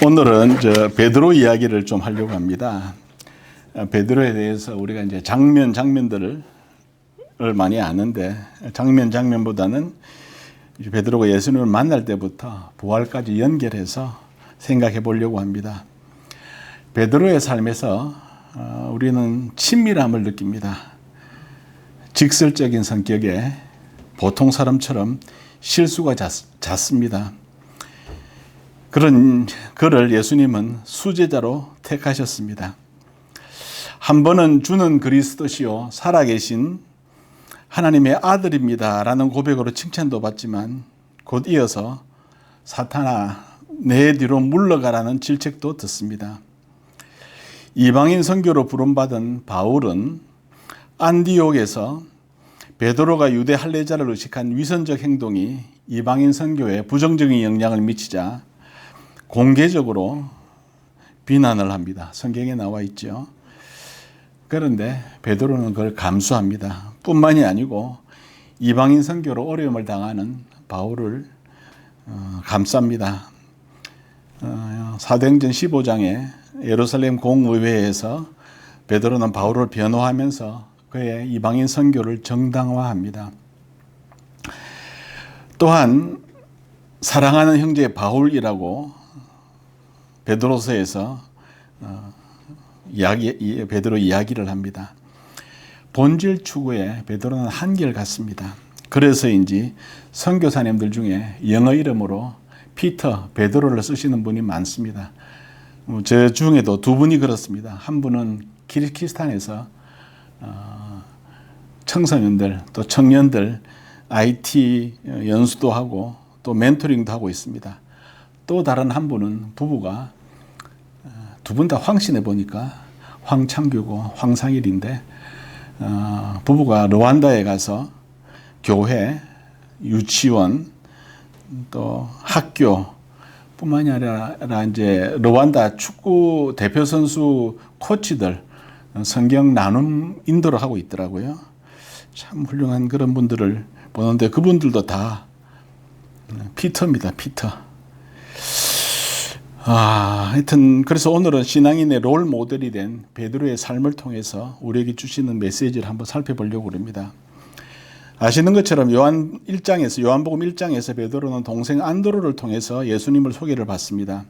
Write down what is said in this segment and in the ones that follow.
오늘은 베드로 이야기를 좀 하려고 합니다. 베드로에 대해서 우리가 이제 장면들을 많이 아는데 장면보다는 베드로가 예수님을 만날 때부터 부활까지 연결해서 생각해 보려고 합니다. 베드로의 삶에서 우리는 친밀함을 느낍니다. 직설적인 성격에 보통 사람처럼 실수가 잦습니다. 그런 그를 예수님은 수제자로 택하셨습니다. 한 번은 주는 그리스도시요 살아계신 하나님의 아들입니다 라는 고백으로 칭찬도 받지만 곧 이어서 사탄아 내 뒤로 물러가라는 질책도 듣습니다. 이방인 선교로 부름받은 바울은 안디옥에서 베드로가 유대 할례자를 의식한 위선적 행동이 이방인 선교에 부정적인 영향을 미치자 공개적으로 비난을 합니다. 성경에 나와 있죠. 그런데 베드로는 그걸 감수합니다. 뿐만이 아니고 이방인 선교로 어려움을 당하는 바울을 감쌉니다. 사도행전 15장에 예루살렘 공의회에서 베드로는 바울을 변호하면서 그의 이방인 선교를 정당화합니다. 또한 사랑하는 형제 바울이라고 베드로서에서 베드로 이야기를 합니다. 본질 추구에 베드로는 한결같습니다. 그래서인지 선교사님들 중에 영어 이름으로 피터, 베드로를 쓰시는 분이 많습니다. 저 중에도 두 분이 그렇습니다. 한 분은 키르기스탄에서 청소년들 또 청년들 IT 연수도 하고 또 멘토링도 하고 있습니다. 또 다른 한 분은 부부가 두 분 다 황신해 보니까 황창규고 황상일인데 부부가 르완다에 가서 교회, 유치원, 또 학교 뿐만이 아니라 이제 르완다 축구 대표 선수 코치들 성경 나눔 인도를 하고 있더라고요. 참 훌륭한 그런 분들을 보는데 그분들도 다 피터입니다. 피터. 하여튼 그래서 오늘은 신앙인의 롤 모델이 된 베드로의 삶을 통해서 우리에게 주시는 메시지를 한번 살펴보려고 합니다. 아시는 것처럼 요한복음 1장에서 베드로는 동생 안드로를 통해서 예수님을 소개를 받습니다.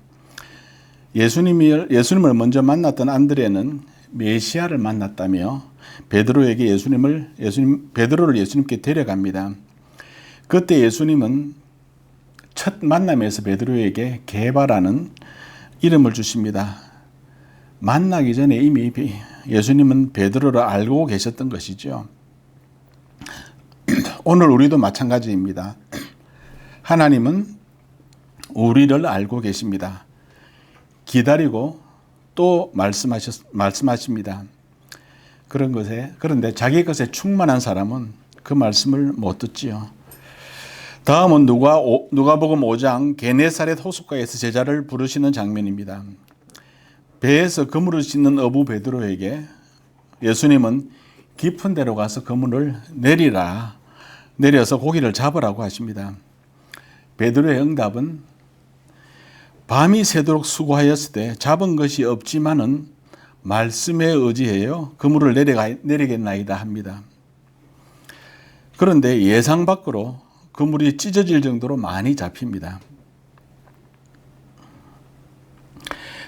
예수님을 먼저 만났던 안드레는 메시아를 만났다며 베드로를 예수님께 데려갑니다. 그때 예수님은 첫 만남에서 베드로에게 게바라는 이름을 주십니다. 만나기 전에 이미 예수님은 베드로를 알고 계셨던 것이죠. 오늘 우리도 마찬가지입니다. 하나님은 우리를 알고 계십니다. 기다리고 또 말씀하십니다. 그런데 자기 것에 충만한 사람은 그 말씀을 못 듣지요. 다음은 누가복음 5장 게네사렛 호숫가에서 제자를 부르시는 장면입니다. 배에서 그물을 씻는 어부 베드로에게 예수님은 깊은 데로 가서 그물을 내려서 고기를 잡으라고 하십니다. 베드로의 응답은 밤이 새도록 수고하였을 때 잡은 것이 없지만은 말씀에 의지하여 그물을 내리겠나이다 합니다. 그런데 예상 밖으로 그물이 찢어질 정도로 많이 잡힙니다.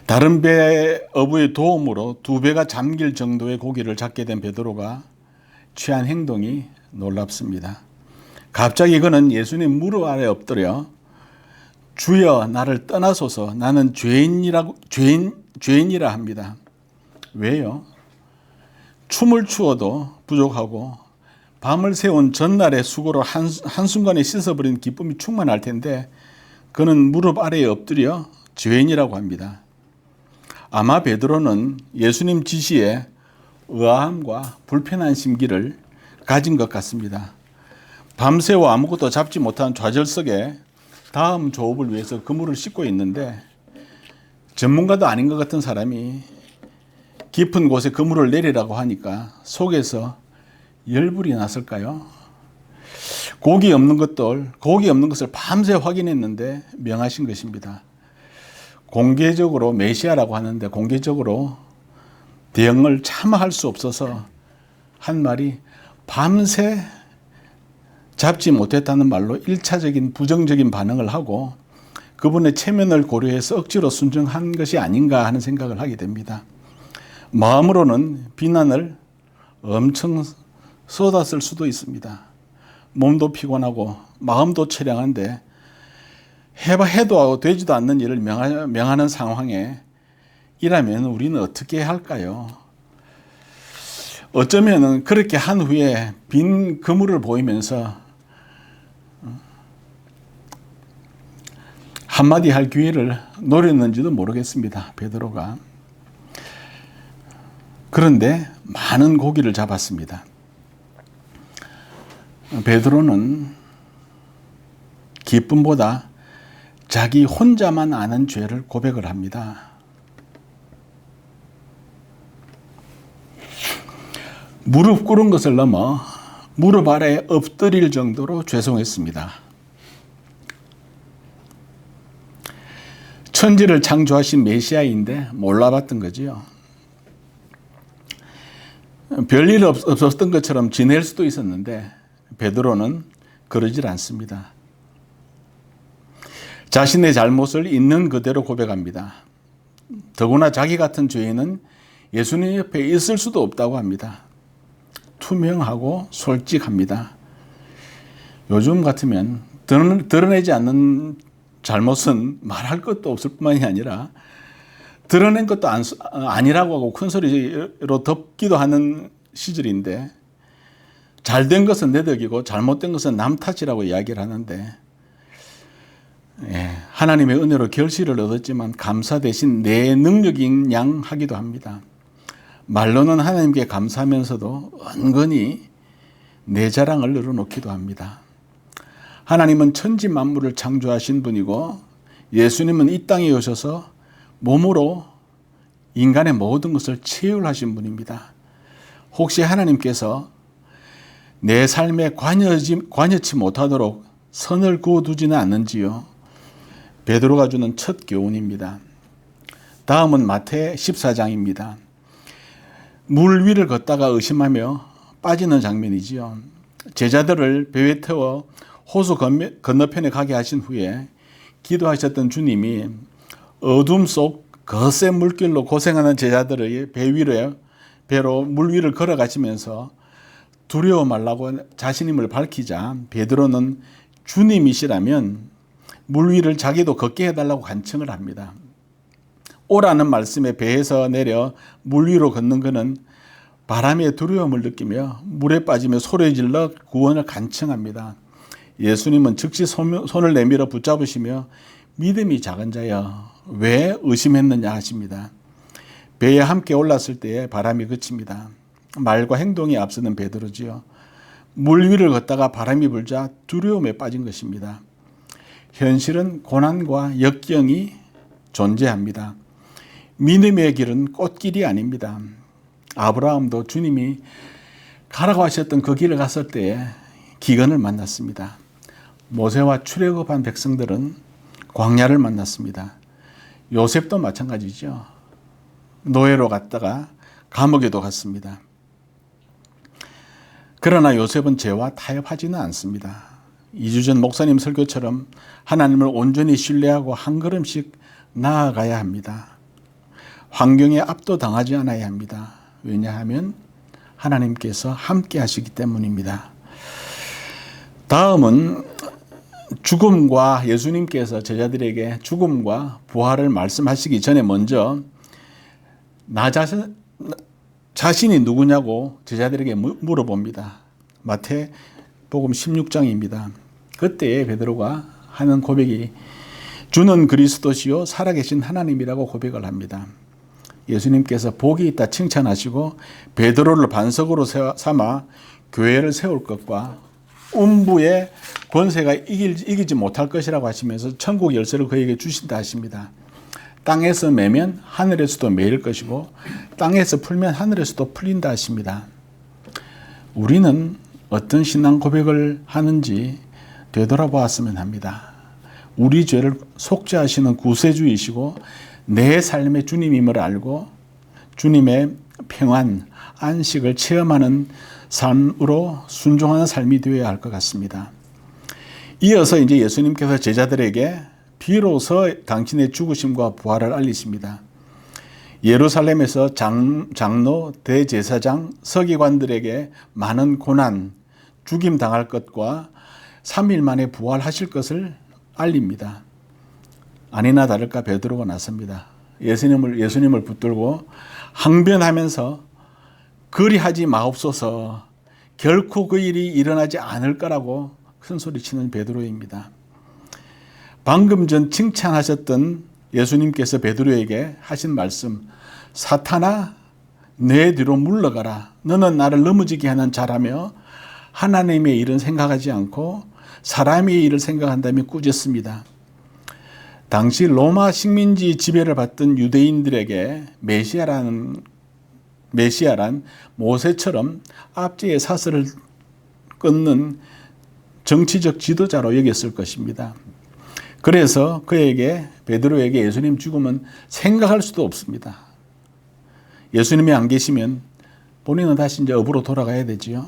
다른 배 어부의 도움으로 2배가 잠길 정도의 고기를 잡게 된 베드로가 취한 행동이 놀랍습니다. 갑자기 그는 예수님 무릎 아래 엎드려 주여 나를 떠나소서 나는 죄인이라 합니다. 왜요? 춤을 추어도 부족하고 밤을 새운 전날의 수고로 한순간에 씻어버린 기쁨이 충만할 텐데 그는 무릎 아래에 엎드려 죄인이라고 합니다. 아마 베드로는 예수님 지시에 의아함과 불편한 심기를 가진 것 같습니다. 밤새워 아무것도 잡지 못한 좌절석에 다음 조업을 위해서 그물을 씻고 있는데 전문가도 아닌 것 같은 사람이 깊은 곳에 그물을 내리라고 하니까 속에서 열불이 났을까요? 고기 없는 것을 밤새 확인했는데 명하신 것입니다. 공개적으로 메시아라고 하는데 공개적으로 대응을 차마 할 수 없어서 한 말이 밤새 잡지 못했다는 말로 1차적인 부정적인 반응을 하고 그분의 체면을 고려해서 억지로 순종한 것이 아닌가 하는 생각을 하게 됩니다. 마음으로는 비난을 엄청 쏟았을 수도 있습니다. 몸도 피곤하고 마음도 처량한데 해도 되지도 않는 일을 명하는 상황에 이라면 우리는 어떻게 할까요? 어쩌면 그렇게 한 후에 빈 그물을 보이면서 한마디 할 기회를 노렸는지도 모르겠습니다. 베드로가. 그런데 많은 고기를 잡았습니다. 베드로는 기쁨보다 자기 혼자만 아는 죄를 고백을 합니다. 무릎 꿇은 것을 넘어 무릎 아래에 엎드릴 정도로 죄송했습니다. 천지를 창조하신 메시아인데 몰라봤던 거지요. 별일 없었던 것처럼 지낼 수도 있었는데 베드로는 그러질 않습니다. 자신의 잘못을 있는 그대로 고백합니다. 더구나 자기 같은 죄인은 예수님 옆에 있을 수도 없다고 합니다. 투명하고 솔직합니다. 요즘 같으면 드러내지 않는 잘못은 말할 것도 없을 뿐만이 아니라 드러낸 것도 아니라고 하고 큰 소리로 덮기도 하는 시절인데 잘된 것은 내 덕이고 잘못된 것은 남 탓이라고 이야기를 하는데 하나님의 은혜로 결실을 얻었지만 감사 대신 내 능력인 양 하기도 합니다. 말로는 하나님께 감사하면서도 은근히 내 자랑을 늘어놓기도 합니다. 하나님은 천지 만물을 창조하신 분이고 예수님은 이 땅에 오셔서 몸으로 인간의 모든 것을 체휼하신 분입니다. 혹시 하나님께서 내 삶에 관여치 못하도록 선을 그어두지는 않는지요? 베드로가 주는 첫 교훈입니다. 다음은 마태 14장입니다. 물 위를 걷다가 의심하며 빠지는 장면이지요. 제자들을 배에 태워 호수 건너편에 가게 하신 후에 기도하셨던 주님이 어둠 속 거센 물길로 고생하는 제자들의 배로 물 위를 걸어가시면서 두려워 말라고 자신임을 밝히자 베드로는 주님이시라면 물 위를 자기도 걷게 해달라고 간청을 합니다. 오라는 말씀에 배에서 내려 물 위로 걷는 그는 바람의 두려움을 느끼며 물에 빠지며 소리질러 구원을 간청합니다. 예수님은 즉시 손을 내밀어 붙잡으시며 믿음이 작은 자여 왜 의심했느냐 하십니다. 배에 함께 올랐을 때에 바람이 그칩니다. 말과 행동이 앞서는 베드로지요. 물 위를 걷다가 바람이 불자 두려움에 빠진 것입니다. 현실은 고난과 역경이 존재합니다. 믿음의 길은 꽃길이 아닙니다. 아브라함도 주님이 가라고 하셨던 그 길을 갔을 때에 기근을 만났습니다. 모세와 출애굽한 백성들은 광야를 만났습니다. 요셉도 마찬가지죠. 노예로 갔다가 감옥에도 갔습니다. 그러나 요셉은 죄와 타협하지는 않습니다. 2주 전 목사님 설교처럼 하나님을 온전히 신뢰하고 한 걸음씩 나아가야 합니다. 환경에 압도당하지 않아야 합니다. 왜냐하면 하나님께서 함께 하시기 때문입니다. 다음은 죽음과 예수님께서 제자들에게 죽음과 부활을 말씀하시기 전에 먼저 나 자신이 누구냐고 제자들에게 물어봅니다. 마태복음 16장입니다. 그때 베드로가 하는 고백이 주는 그리스도시요 살아계신 하나님이라고 고백을 합니다. 예수님께서 복이 있다 칭찬하시고 베드로를 반석으로 삼아 교회를 세울 것과 음부의 권세가 이기지 못할 것이라고 하시면서 천국 열쇠를 그에게 주신다 하십니다. 땅에서 매면 하늘에서도 매일 것이고 땅에서 풀면 하늘에서도 풀린다 하십니다. 우리는 어떤 신앙 고백을 하는지 되돌아보았으면 합니다. 우리 죄를 속죄하시는 구세주이시고 내 삶의 주님임을 알고 주님의 평안, 안식을 체험하는 삶으로 순종하는 삶이 되어야 할 것 같습니다. 이어서 이제 예수님께서 제자들에게 비로소 당신의 죽으심과 부활을 알리십니다. 예루살렘에서 장로, 대제사장, 서기관들에게 많은 고난, 죽임 당할 것과 3일 만에 부활하실 것을 알립니다. 아니나 다를까 베드로가 나섭니다. 예수님을 붙들고 항변하면서 그리하지 마옵소서, 결코 그 일이 일어나지 않을 거라고 큰소리치는 베드로입니다. 방금 전 칭찬하셨던 예수님께서 베드로에게 하신 말씀, 사탄아 내 뒤로 물러가라. 너는 나를 넘어지게 하는 자라며 하나님의 일은 생각하지 않고 사람의 일을 생각한다며 꾸짖습니다. 당시 로마 식민지 지배를 받던 유대인들에게 메시아란 모세처럼 앞뒤의 사슬을 끊는 정치적 지도자로 여겼을 것입니다. 그래서 베드로에게 예수님 죽음은 생각할 수도 없습니다. 예수님이 안 계시면 본인은 다시 이제 업으로 돌아가야 되지요.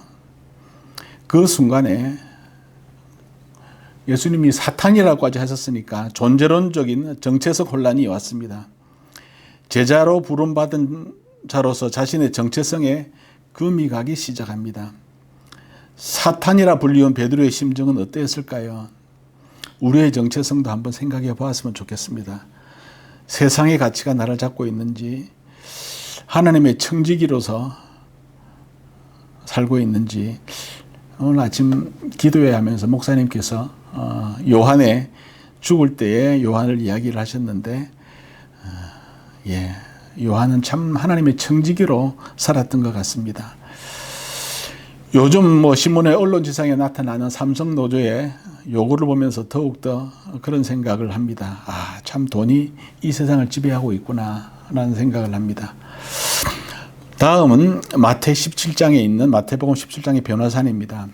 그 순간에 예수님이 사탄이라고까지 하셨으니까 존재론적인 정체성 혼란이 왔습니다. 제자로 부름받은 자로서 자신의 정체성에 금이 가기 시작합니다. 사탄이라 불리운 베드로의 심정은 어땠을까요? 우리의 정체성도 한번 생각해 보았으면 좋겠습니다. 세상의 가치가 나를 잡고 있는지, 하나님의 청지기로서 살고 있는지. 오늘 아침 기도회 하면서 목사님께서 요한의 죽을 때에 요한을 이야기를 하셨는데, 요한은 참 하나님의 청지기로 살았던 것 같습니다. 요즘 신문의 언론지상에 나타나는 삼성 노조의 요구를 보면서 더욱더 그런 생각을 합니다. 참 돈이 이 세상을 지배하고 있구나 라는 생각을 합니다. 다음은 마태복음 17장의 변호사입니다.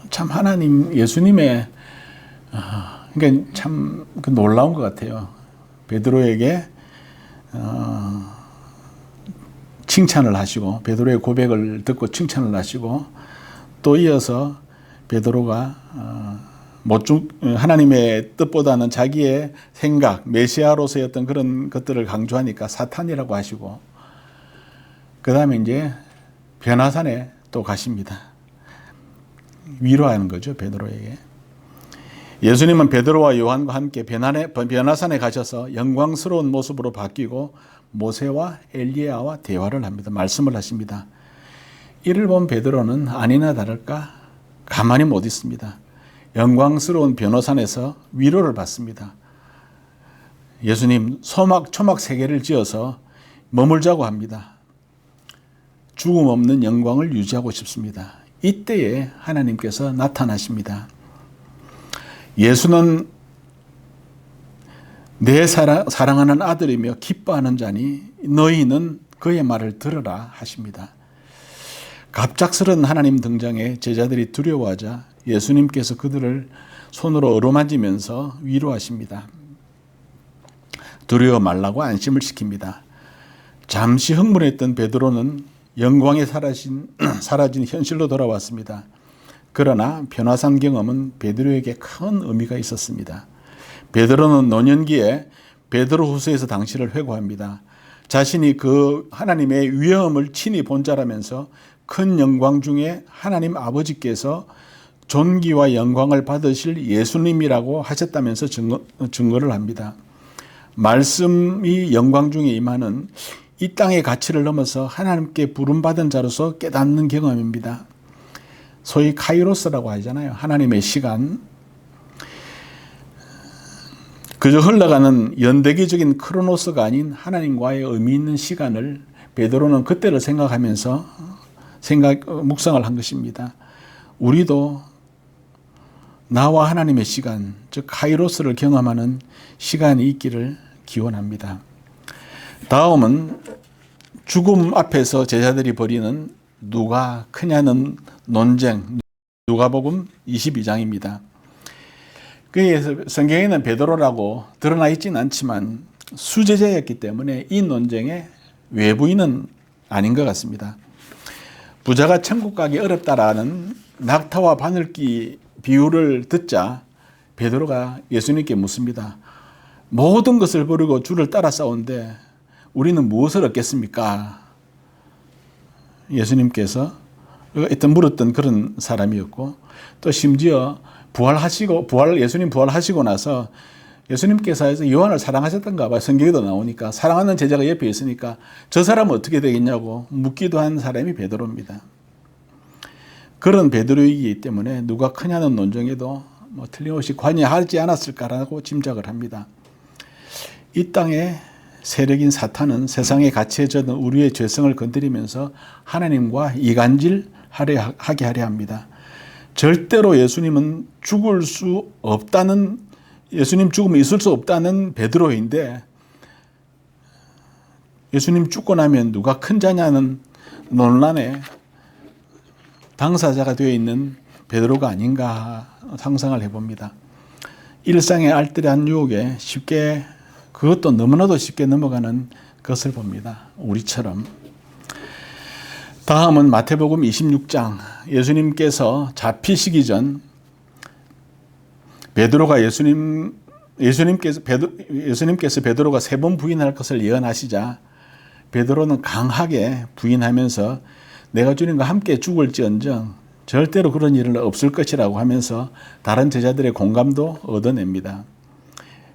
참 하나님, 예수님의 그러니까 참 놀라운 것 같아요. 베드로에게 칭찬을 하시고, 베드로의 고백을 듣고 칭찬을 하시고, 또 이어서 베드로가 하나님의 뜻보다는 자기의 생각, 메시아로서의 어떤 그런 것들을 강조하니까 사탄이라고 하시고, 그 다음에 이제 변화산에 또 가십니다. 위로하는 거죠, 베드로에게. 예수님은 베드로와 요한과 함께 변화산에 가셔서 영광스러운 모습으로 바뀌고 모세와 엘리야와 대화를 합니다. 말씀을 하십니다. 이를 본 베드로는 아니나 다를까 가만히 못 있습니다. 영광스러운 변호산에서 위로를 받습니다. 예수님, 초막 3개를 지어서 머물자고 합니다. 죽음 없는 영광을 유지하고 싶습니다. 이때에 하나님께서 나타나십니다. 예수는 내 사랑하는 아들이며 기뻐하는 자니 너희는 그의 말을 들으라 하십니다. 갑작스런 하나님 등장에 제자들이 두려워하자 예수님께서 그들을 손으로 어루만지면서 위로하십니다. 두려워 말라고 안심을 시킵니다. 잠시 흥분했던 베드로는 영광이 사라진 현실로 돌아왔습니다. 그러나 변화산 경험은 베드로에게 큰 의미가 있었습니다. 베드로는 노년기에 베드로후서에서 당시를 회고합니다. 자신이 그 하나님의 위엄을 친히 본 자라면서 큰 영광 중에 하나님 아버지께서 존귀와 영광을 받으실 예수님이라고 하셨다면서 증거를 합니다. 말씀이 영광 중에 임하는 이 땅의 가치를 넘어서 하나님께 부름받은 자로서 깨닫는 경험입니다. 소위 카이로스라고 하잖아요. 하나님의 시간. 그저 흘러가는 연대기적인 크로노스가 아닌 하나님과의 의미 있는 시간을 베드로는 그때를 생각하면서 묵상을 한 것입니다. 우리도 나와 하나님의 시간, 즉 카이로스를 경험하는 시간이 있기를 기원합니다. 다음은 죽음 앞에서 제자들이 벌이는 누가 크냐는 논쟁, 누가복음 22장입니다. 그래서 성경에는 베드로라고 드러나 있지는 않지만 수제자였기 때문에 이 논쟁의 외부인은 아닌 것 같습니다. 부자가 천국 가기 어렵다라는 낙타와 바늘기 비유를 듣자 베드로가 예수님께 묻습니다. 모든 것을 버리고 주를 따라 싸운데 우리는 무엇을 얻겠습니까? 예수님께서 일단 물었던 그런 사람이었고, 또 심지어 예수님 부활하시고 나서 예수님께서 요한을 사랑하셨던가 봐요. 성경에도 나오니까 사랑하는 제자가 옆에 있으니까 저 사람은 어떻게 되겠냐고 묻기도 한 사람이 베드로입니다. 그런 베드로이기 때문에 누가 크냐는 논쟁에도 틀림없이 관여하지 않았을까라고 짐작을 합니다. 이 땅의 세력인 사탄은 세상에 갇혀져 우리의 죄성을 건드리면서 하나님과 이간질하게 하려 합니다. 절대로 예수님은 예수님 죽으면 있을 수 없다는 베드로인데, 예수님 죽고 나면 누가 큰 자냐는 논란에 당사자가 되어 있는 베드로가 아닌가 상상을 해봅니다. 일상의 알뜰한 유혹에 그것도 너무나도 쉽게 넘어가는 것을 봅니다. 우리처럼. 다음은 마태복음 26장. 예수님께서 잡히시기 전 예수님께서 베드로가 3번 부인할 것을 예언하시자 베드로는 강하게 부인하면서 내가 주님과 함께 죽을지언정 절대로 그런 일은 없을 것이라고 하면서 다른 제자들의 공감도 얻어냅니다.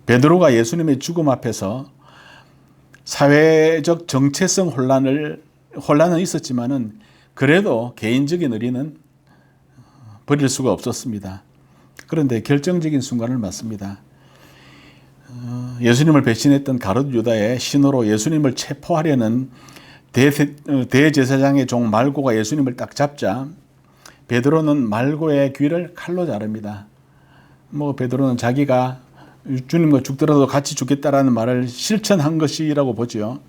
베드로가 예수님의 죽음 앞에서 사회적 정체성 혼란은 있었지만은 그래도 개인적인 의리는 버릴 수가 없었습니다. 그런데 결정적인 순간을 맞습니다. 예수님을 배신했던 가룟 유다의 신호로 예수님을 체포하려는 대제사장의 종 말고가 예수님을 딱 잡자 베드로는 말고의 귀를 칼로 자릅니다. 베드로는 자기가 주님과 죽더라도 같이 죽겠다라는 말을 실천한 것이라고 보죠.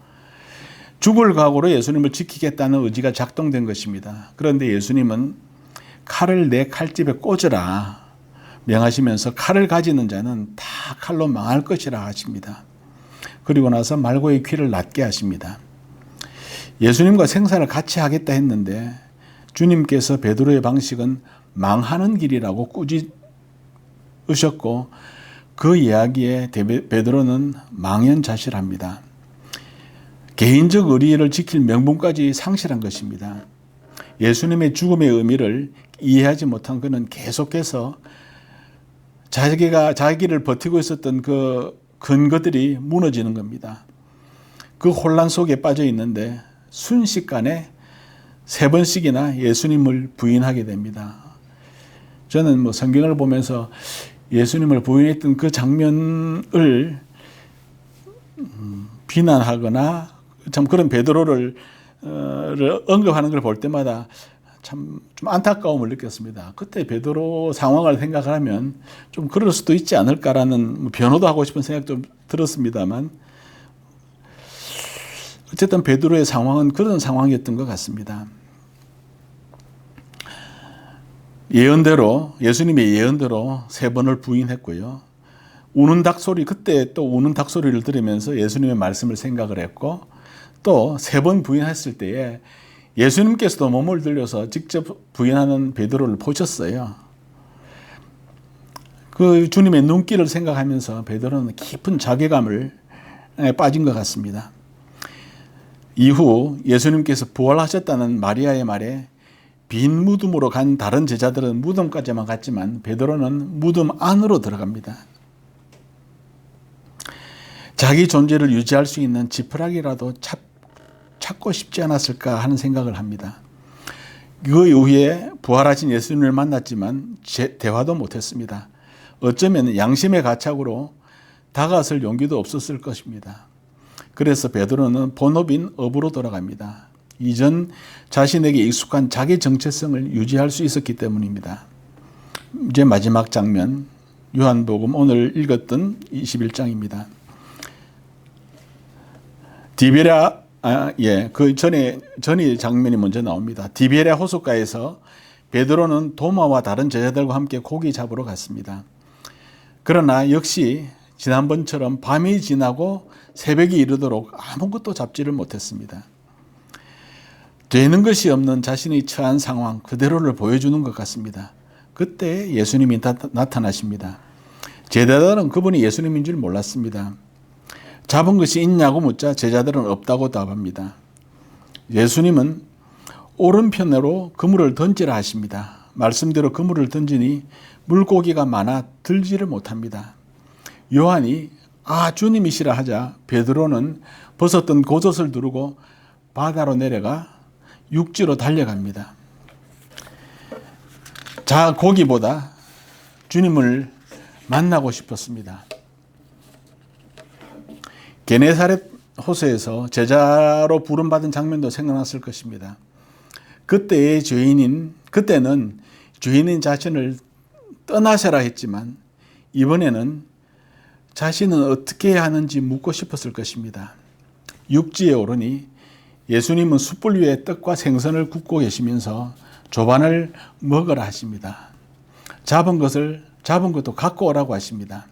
죽을 각오로 예수님을 지키겠다는 의지가 작동된 것입니다. 그런데 예수님은 칼을 내 칼집에 꽂으라 명하시면서 칼을 가지는 자는 다 칼로 망할 것이라 하십니다. 그리고 나서 말고의 귀를 낫게 하십니다. 예수님과 생사를 같이 하겠다 했는데 주님께서 베드로의 방식은 망하는 길이라고 꾸짖으셨고 그 이야기에 베드로는 망연자실합니다. 개인적 의리를 지킬 명분까지 상실한 것입니다. 예수님의 죽음의 의미를 이해하지 못한 그는 계속해서 자기를 버티고 있었던 그 근거들이 무너지는 겁니다. 그 혼란 속에 빠져 있는데 순식간에 3번씩이나 예수님을 부인하게 됩니다. 저는 성경을 보면서 예수님을 부인했던 그 장면을 비난하거나 참 그런 베드로를 언급하는 걸 볼 때마다 참 좀 안타까움을 느꼈습니다. 그때 베드로 상황을 생각하면 좀 그럴 수도 있지 않을까라는 변호도 하고 싶은 생각도 들었습니다만 어쨌든 베드로의 상황은 그런 상황이었던 것 같습니다. 예수님의 예언대로 3번을 부인했고요. 그때 또 우는 닭소리를 들으면서 예수님의 말씀을 생각을 했고 또 3번 부인했을 때에 예수님께서도 몸을 들려서 직접 부인하는 베드로를 보셨어요. 그 주님의 눈길을 생각하면서 베드로는 깊은 자괴감을 빠진 것 같습니다. 이후 예수님께서 부활하셨다는 마리아의 말에 빈 무덤으로 간 다른 제자들은 무덤까지만 갔지만 베드로는 무덤 안으로 들어갑니다. 자기 존재를 유지할 수 있는 지푸라기라도 찾고 싶지 않았을까 하는 생각을 합니다. 그 이후에 부활하신 예수님을 만났지만 대화도 못했습니다. 어쩌면 양심의 가책으로 다가설 용기도 없었을 것입니다. 그래서 베드로는 본업인 업으로 돌아갑니다. 이전 자신에게 익숙한 자기 정체성을 유지할 수 있었기 때문입니다. 이제 마지막 장면, 요한복음 오늘 읽었던 21장입니다. 그 전에 장면이 먼저 나옵니다. 디베랴 호숫가에서 베드로는 도마와 다른 제자들과 함께 고기 잡으러 갔습니다. 그러나 역시 지난번처럼 밤이 지나고 새벽이 이르도록 아무것도 잡지를 못했습니다. 되는 것이 없는 자신이 처한 상황 그대로를 보여주는 것 같습니다. 그때 예수님이 나타나십니다. 제자들은 그분이 예수님인 줄 몰랐습니다. 잡은 것이 있냐고 묻자 제자들은 없다고 답합니다. 예수님은 오른편으로 그물을 던지라 하십니다. 말씀대로 그물을 던지니 물고기가 많아 들지를 못합니다. 요한이 주님이시라 하자 베드로는 벗었던 겉옷을 두르고 바다로 내려가 육지로 달려갑니다. 고기보다 주님을 만나고 싶었습니다. 게네사렛 호수에서 제자로 부름받은 장면도 생각났을 것입니다. 그때는 죄인인 자신을 떠나셔라 했지만 이번에는 자신은 어떻게 해야 하는지 묻고 싶었을 것입니다. 육지에 오르니 예수님은 숯불 위에 떡과 생선을 굽고 계시면서 조반을 먹으라 하십니다. 잡은 것도 갖고 오라고 하십니다.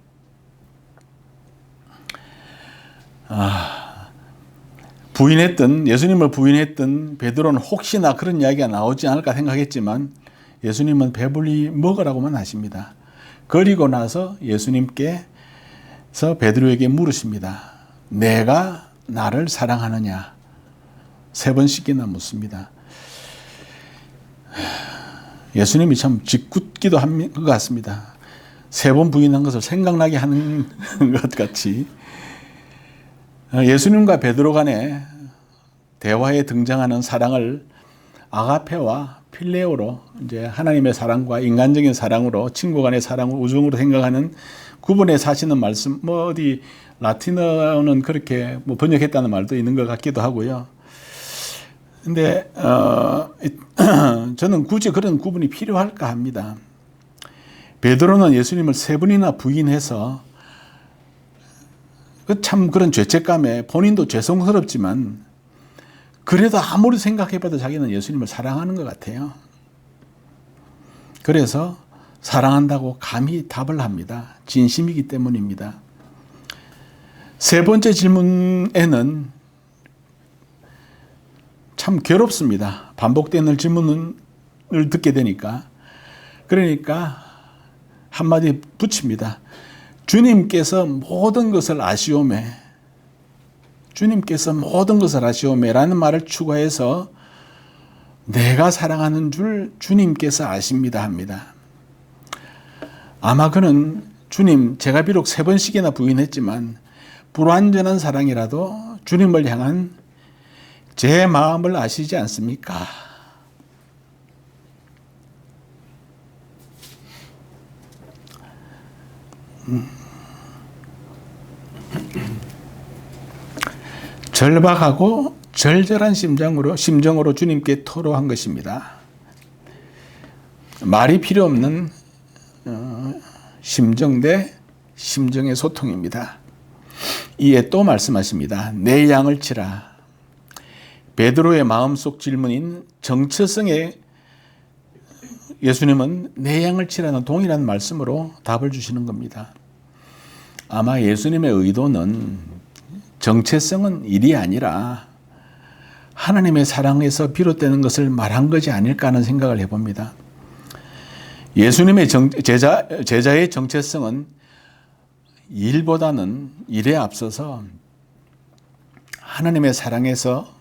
예수님을 부인했던 베드로는 혹시나 그런 이야기가 나오지 않을까 생각했지만 예수님은 배불리 먹으라고만 하십니다. 그리고 나서 예수님께서 베드로에게 물으십니다. 내가 나를 사랑하느냐? 3번씩이나 묻습니다. 예수님이 참 짓궂기도 한 것 같습니다. 3번 부인한 것을 생각나게 하는 것 같이 예수님과 베드로 간의 대화에 등장하는 사랑을 아가페와 필레오로 이제 하나님의 사랑과 인간적인 사랑으로 친구 간의 사랑을 우정으로 생각하는 구분해 사시는 말씀 어디 라틴어는 그렇게 번역했다는 말도 있는 것 같기도 하고요. 근데 저는 굳이 그런 구분이 필요할까 합니다. 베드로는 예수님을 3번이나 부인해서 참 그런 죄책감에 본인도 죄송스럽지만 그래도 아무리 생각해봐도 자기는 예수님을 사랑하는 것 같아요. 그래서 사랑한다고 감히 답을 합니다. 진심이기 때문입니다. 3번째 질문에는 참 괴롭습니다. 반복되는 질문을 듣게 되니까. 그러니까 한마디 붙입니다. 주님께서 모든 것을 아시오매 라는 말을 추가해서 내가 사랑하는 줄 주님께서 아십니다 합니다. 아마 그는 주님 제가 비록 3번씩이나 부인했지만 불완전한 사랑이라도 주님을 향한 제 마음을 아시지 않습니까? 절박하고 절절한 심정으로 주님께 토로한 것입니다. 말이 필요 없는 심정 대 심정의 소통입니다. 이에 또 말씀하십니다. 내 양을 치라. 베드로의 마음속 질문인 정체성에 예수님은 내 양을 치라는 동일한 말씀으로 답을 주시는 겁니다. 아마 예수님의 의도는 정체성은 일이 아니라 하나님의 사랑에서 비롯되는 것을 말한 것이 아닐까 하는 생각을 해봅니다. 예수님의 제자의 정체성은 일에 앞서서 하나님의 사랑에서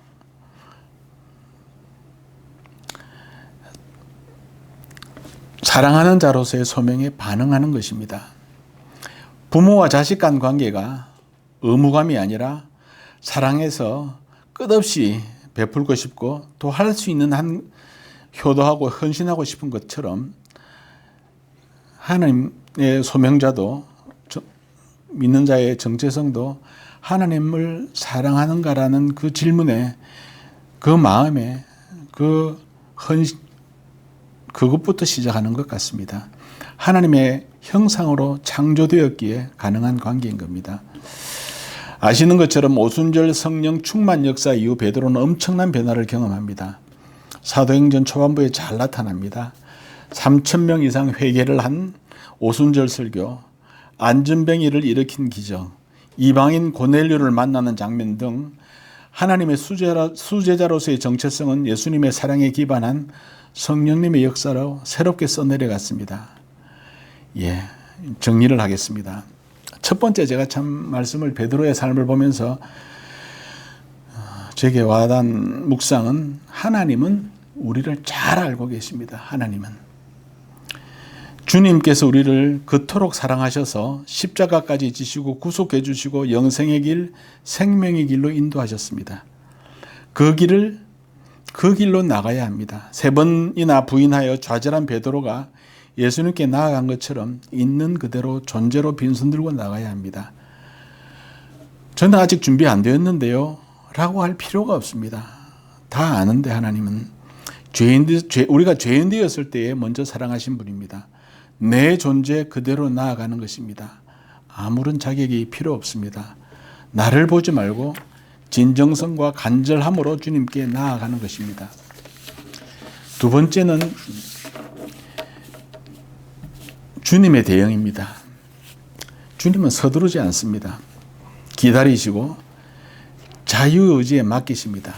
사랑하는 자로서의 소명에 반응하는 것입니다. 부모와 자식 간 관계가 의무감이 아니라 사랑해서 끝없이 베풀고 싶고 또 할 수 있는 한 효도하고 헌신하고 싶은 것처럼 하나님의 소명자도 믿는 자의 정체성도 하나님을 사랑하는가라는 그 질문에 그 마음에 그것부터 시작하는 것 같습니다. 하나님의 형상으로 창조되었기에 가능한 관계인 겁니다. 아시는 것처럼 오순절 성령 충만 역사 이후 베드로는 엄청난 변화를 경험합니다. 사도행전 초반부에 잘 나타납니다. 3,000명 이상 회개를 한 오순절 설교, 안전뱅이를 일으킨 기적, 이방인 고넬료를 만나는 장면 등 하나님의 수제자로서의 정체성은 예수님의 사랑에 기반한 성령님의 역사로 새롭게 써내려갔습니다. 정리를 하겠습니다. 첫 번째, 제가 참 말씀을 베드로의 삶을 보면서 제게 와닿은 묵상은, 하나님은 우리를 잘 알고 계십니다. 하나님은 주님께서 우리를 그토록 사랑하셔서 십자가까지 지시고 구속해 주시고 영생의 길, 생명의 길로 인도하셨습니다. 그 길로 나가야 합니다. 3번이나 부인하여 좌절한 베드로가 예수님께 나아간 것처럼 있는 그대로 존재로 빈손 들고 나가야 합니다. 저는 아직 준비 안 되었는데요 라고 할 필요가 없습니다. 다 아는데 하나님은 우리가 죄인 되었을 때에 먼저 사랑하신 분입니다. 내 존재 그대로 나아가는 것입니다. 아무런 자격이 필요 없습니다. 나를 보지 말고 진정성과 간절함으로 주님께 나아가는 것입니다. 두 번째는 주님의 대응입니다. 주님은 서두르지 않습니다. 기다리시고 자유의지에 맡기십니다.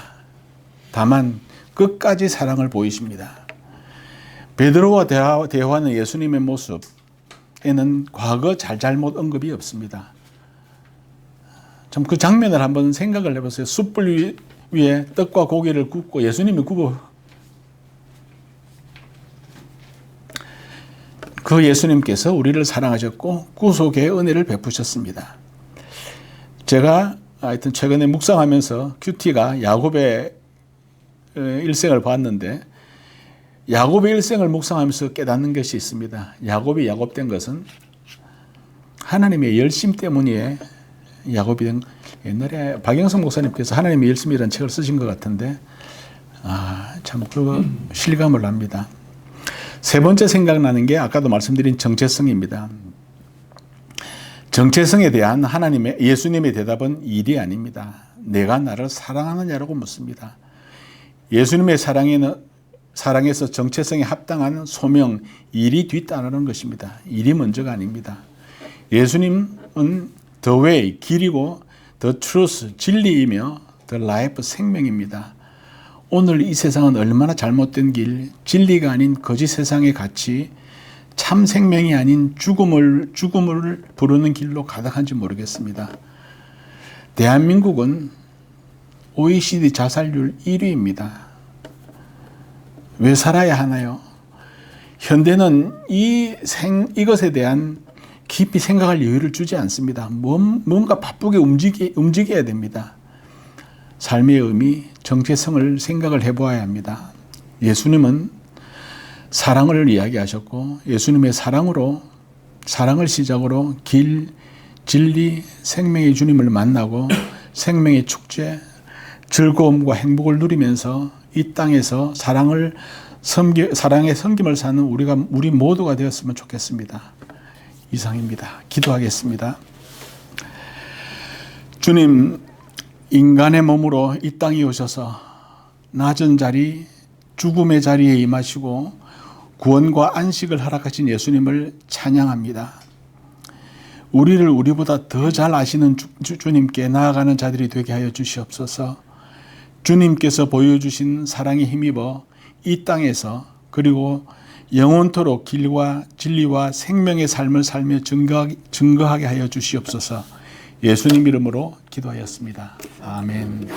다만 끝까지 사랑을 보이십니다. 베드로와 대화하는 예수님의 모습에는 과거 잘잘못 언급이 없습니다. 참 그 장면을 한번 생각을 해보세요. 숯불 위에 떡과 고기를 굽고 예수님이 그 예수님께서 우리를 사랑하셨고 구속의 은혜를 베푸셨습니다. 제가 하여튼 최근에 묵상하면서 큐티가 야곱의 일생을 봤는데, 야곱의 일생을 묵상하면서 깨닫는 것이 있습니다. 야곱이 야곱된 것은 하나님의 열심 때문에 야곱이 된, 옛날에 박영성 목사님께서 하나님의 열심이라는 책을 쓰신 것 같은데, 참 그 실감을 합니다. 세 번째 생각나는 게 아까도 말씀드린 정체성입니다. 정체성에 대한 예수님의 대답은 일이 아닙니다. 내가 나를 사랑하느냐라고 묻습니다. 예수님의 사랑에서 정체성에 합당한 소명, 일이 뒤따르는 것입니다. 일이 먼저가 아닙니다. 예수님은 the way, 길이고 the truth, 진리이며 the life, 생명입니다. 오늘 이 세상은 얼마나 잘못된 길, 진리가 아닌 거짓 세상의 가치, 참 생명이 아닌 죽음을 부르는 길로 가득한지 모르겠습니다. 대한민국은 OECD 자살률 1위입니다. 왜 살아야 하나요? 현대는 이것에 대한 깊이 생각할 여유를 주지 않습니다. 뭔가 바쁘게 움직여야 됩니다. 삶의 의미, 정체성을 생각을 해보아야 합니다. 예수님은 사랑을 이야기하셨고, 예수님의 사랑을 시작으로 길, 진리, 생명의 주님을 만나고 생명의 축제, 즐거움과 행복을 누리면서 이 땅에서 사랑의 섬김을 사는 우리 모두가 되었으면 좋겠습니다. 이상입니다. 기도하겠습니다. 주님, 인간의 몸으로 이 땅에 오셔서 낮은 자리, 죽음의 자리에 임하시고 구원과 안식을 허락하신 예수님을 찬양합니다. 우리를 우리보다 더 잘 아시는 주님께 나아가는 자들이 되게 하여 주시옵소서. 주님께서 보여주신 사랑에 힘입어 이 땅에서 그리고 영원토록 길과 진리와 생명의 삶을 살며 증거하게 하여 주시옵소서. 예수님 이름으로 기도하였습니다. 아멘.